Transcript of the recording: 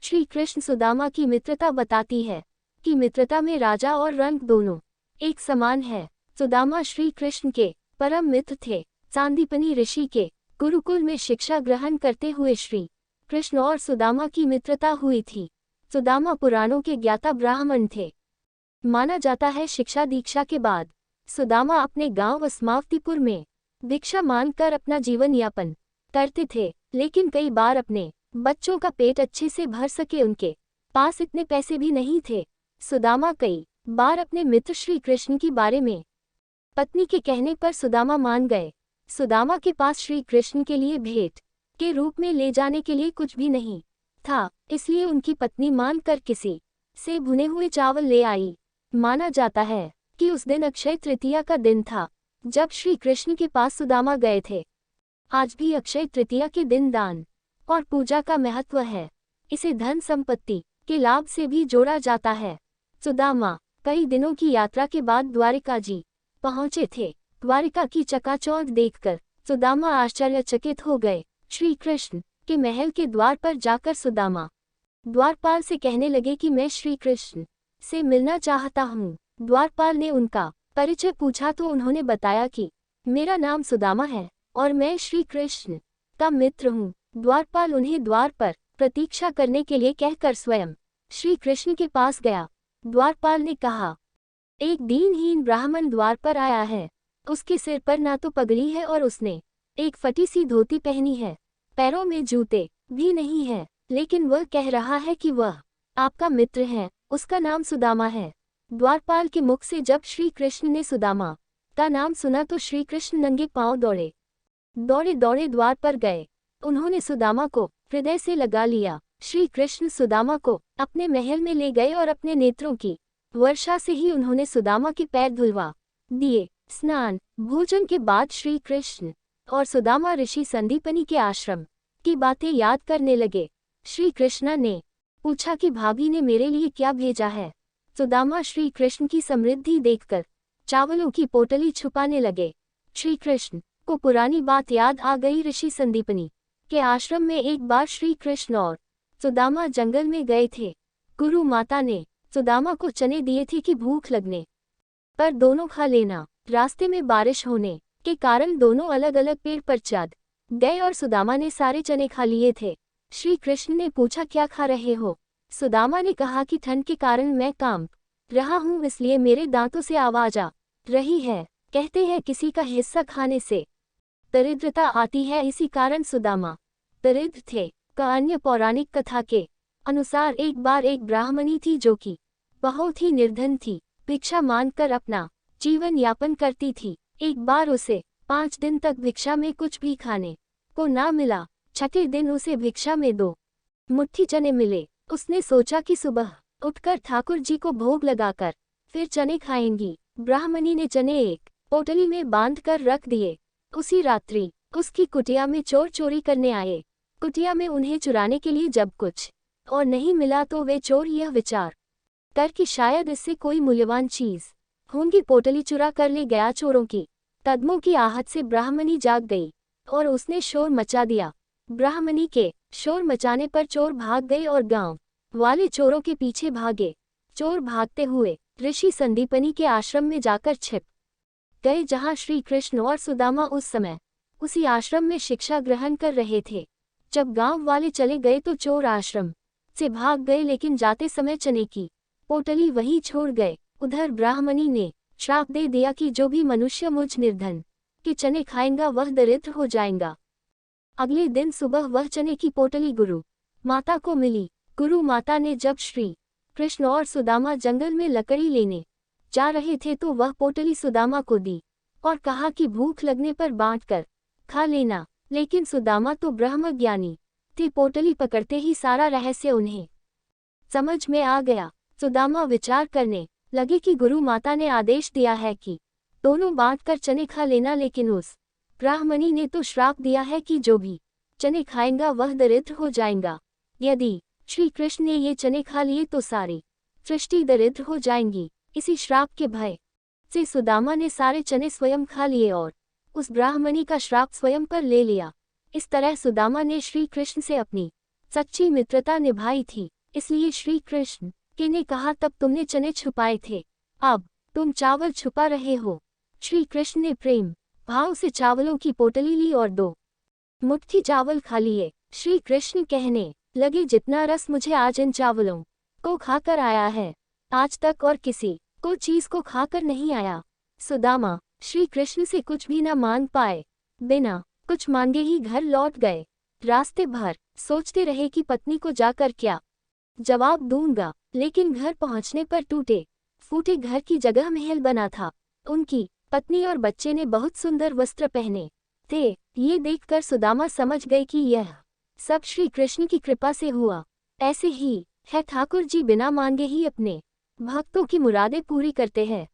श्री कृष्ण सुदामा की मित्रता बताती है कि मित्रता में राजा और रंग दोनों एक समान है। सुदामा श्री कृष्ण के परम मित्र थे। सांदीपनी ऋषि के गुरुकुल में शिक्षा ग्रहण करते हुए श्री कृष्ण और सुदामा की मित्रता हुई थी। सुदामा पुराणों के ज्ञाता ब्राह्मण थे। माना जाता है शिक्षा दीक्षा के बाद सुदामा अपने गांव अस्मावतीपुर में भिक्षा मांगकर अपना जीवन यापन करते थे, लेकिन कई बार अपने बच्चों का पेट अच्छे से भर सके उनके पास इतने पैसे भी नहीं थे। सुदामा कई बार अपने मित्र श्री कृष्ण की बारे में पत्नी के कहने पर सुदामा मान गए। सुदामा के पास श्री कृष्ण के लिए भेंट के रूप में ले जाने के लिए कुछ भी नहीं था, इसलिए उनकी पत्नी मानकर किसी से भुने हुए चावल ले आई। माना जाता है कि उस दिन अक्षय तृतीया का दिन था जब श्री कृष्ण के पास सुदामा गए थे। आज भी अक्षय तृतीया के दिन दान और पूजा का महत्व है। इसे धन संपत्ति के लाभ से भी जोड़ा जाता है। सुदामा कई दिनों की यात्रा के बाद द्वारिका जी पहुंचे थे। द्वारिका की चकाचौंध देखकर सुदामा आश्चर्यचकित हो गए। श्री कृष्ण के महल के द्वार पर जाकर सुदामा द्वारपाल से कहने लगे कि मैं श्री कृष्ण से मिलना चाहता हूँ। द्वारपाल ने उनका परिचय पूछा तो उन्होंने बताया कि मेरा नाम सुदामा है और मैं श्री कृष्ण का मित्र हूँ। द्वारपाल उन्हें द्वार पर प्रतीक्षा करने के लिए कहकर स्वयं श्री कृष्ण के पास गया। द्वारपाल ने कहा, एक दीनहीन ब्राह्मण द्वार पर आया है। उसके सिर पर ना तो पगड़ी है और उसने एक फटी सी धोती पहनी है, पैरों में जूते भी नहीं है, लेकिन वह कह रहा है कि वह आपका मित्र है। उसका नाम सुदामा है। द्वारपाल के मुख से जब श्री कृष्ण ने सुदामा का नाम सुना तो श्री कृष्ण नंगे पांव दौड़े दौड़े द्वार पर गए। उन्होंने सुदामा को हृदय से लगा लिया। श्री कृष्ण सुदामा को अपने महल में ले गए और अपने नेत्रों की वर्षा से ही उन्होंने सुदामा के पैर धुलवा दिए। स्नान भोजन के बाद श्री कृष्ण और सुदामा ऋषि संदीपनी के आश्रम की बातें याद करने लगे। श्री कृष्ण ने पूछा कि भाभी ने मेरे लिए क्या भेजा है। सुदामा श्री कृष्ण की समृद्धि देखकर चावलों की पोटली छुपाने लगे। श्री कृष्ण को पुरानी बात याद आ गई। ऋषि संदीपनी के आश्रम में एक बार श्री कृष्ण और सुदामा जंगल में गए थे। गुरु माता ने सुदामा को चने दिए थे कि भूख लगने पर दोनों खा लेना। रास्ते में बारिश होने के कारण दोनों अलग अलग पेड़ पर चढ़ गए और सुदामा ने सारे चने खा लिए थे। श्री कृष्ण ने पूछा, क्या खा रहे हो? सुदामा ने कहा कि ठंड के कारण मैं कांप रहा हूँ, इसलिए मेरे दांतों से आवाज आ रही है। कहते हैं किसी का हिस्सा खाने से दरिद्रता आती है, इसी कारण सुदामा दरिद्र थे। का अन्य पौराणिक कथा के अनुसार एक बार एक ब्राह्मणी थी जो कि बहुत ही निर्धन थी। भिक्षा मांगकर अपना जीवन यापन करती थी। एक बार उसे 5 दिन तक भिक्षा में कुछ भी खाने को ना मिला। छठे दिन उसे भिक्षा में 2 मुट्ठी चने मिले। उसने सोचा कि सुबह उठकर ठाकुर जी को भोग लगाकर फिर चने खाएंगी। ब्राह्मणी ने चने एक पोटली में बांधकर रख दिए। उसी रात्रि उसकी कुटिया में चोर चोरी करने आए। कुटिया में उन्हें चुराने के लिए जब कुछ और नहीं मिला तो वे चोर यह विचार कर कि शायद इससे कोई मूल्यवान चीज होंगी, पोटली चुरा कर ले गया। चोरों की कदमों की आहट से ब्राह्मणी जाग गई और उसने शोर मचा दिया। ब्राह्मणी के शोर मचाने पर चोर भाग गए और गांव वाले चोरों के पीछे भागे। चोर भागते हुए ऋषि संदीपनी के आश्रम में जाकर छिप गए, जहां श्री कृष्ण और सुदामा उस समय उसी आश्रम में शिक्षा ग्रहण कर रहे थे। जब गांव वाले चले गए तो चोर आश्रम से भाग गए, लेकिन जाते समय चने की पोटली वहीं छोड़ गए। उधर ब्राह्मणी ने श्राप दे दिया कि जो भी मनुष्य मुझ निर्धन के चने खाएगा वह दरिद्र हो जाएगा। अगले दिन सुबह वह चने की पोटली गुरु माता को मिली। गुरु माता ने जब श्री कृष्ण और सुदामा जंगल में लकड़ी लेने जा रहे थे तो वह पोटली सुदामा को दी और कहा कि भूख लगने पर बांटकर खा लेना। लेकिन सुदामा तो ब्रह्म ज्ञानी थे। पोटली पकड़ते ही सारा रहस्य उन्हें समझ में आ गया। सुदामा विचार करने लगे कि गुरु माता ने आदेश दिया है कि दोनों बांटकर चने खा लेना, लेकिन उस ब्राह्मणी ने तो श्राप दिया है कि जो भी चने खाएगा वह दरिद्र हो जाएगा। यदि श्री कृष्ण ने ये चने खा लिए तो सारी सृष्टि दरिद्र हो जाएंगी। इसी श्राप के भय से सुदामा ने सारे चने स्वयं खा लिए और उस ब्राह्मणी का श्राप स्वयं पर ले लिया। इस तरह सुदामा ने श्री कृष्ण से अपनी सच्ची मित्रता निभाई थी। इसलिए श्री कृष्ण के ने कहा, तब तुमने चने छुपाए थे, अब तुम चावल छुपा रहे हो। श्री कृष्ण ने प्रेम भाव से चावलों की पोटली ली और 2 मुट्ठी चावल खा लिए। श्री कृष्ण कहने लगे, जितना रस मुझे आज इन चावलों को खाकर आया है, आज तक और किसी को चीज को खाकर नहीं आया। सुदामा श्री कृष्ण से कुछ भी न मांग पाए, बिना कुछ मांगे ही घर लौट गए। रास्ते भर सोचते रहे कि पत्नी को जाकर क्या जवाब दूंगा, लेकिन घर पहुंचने पर टूटे फूटे घर की जगह महल बना था। उनकी पत्नी और बच्चे ने बहुत सुंदर वस्त्र पहने थे। ये देखकर सुदामा समझ गए कि यह सब श्री कृष्ण की कृपा से हुआ। ऐसे ही है ठाकुर जी, बिना मांगे ही अपने भक्तों की मुरादें पूरी करते हैं।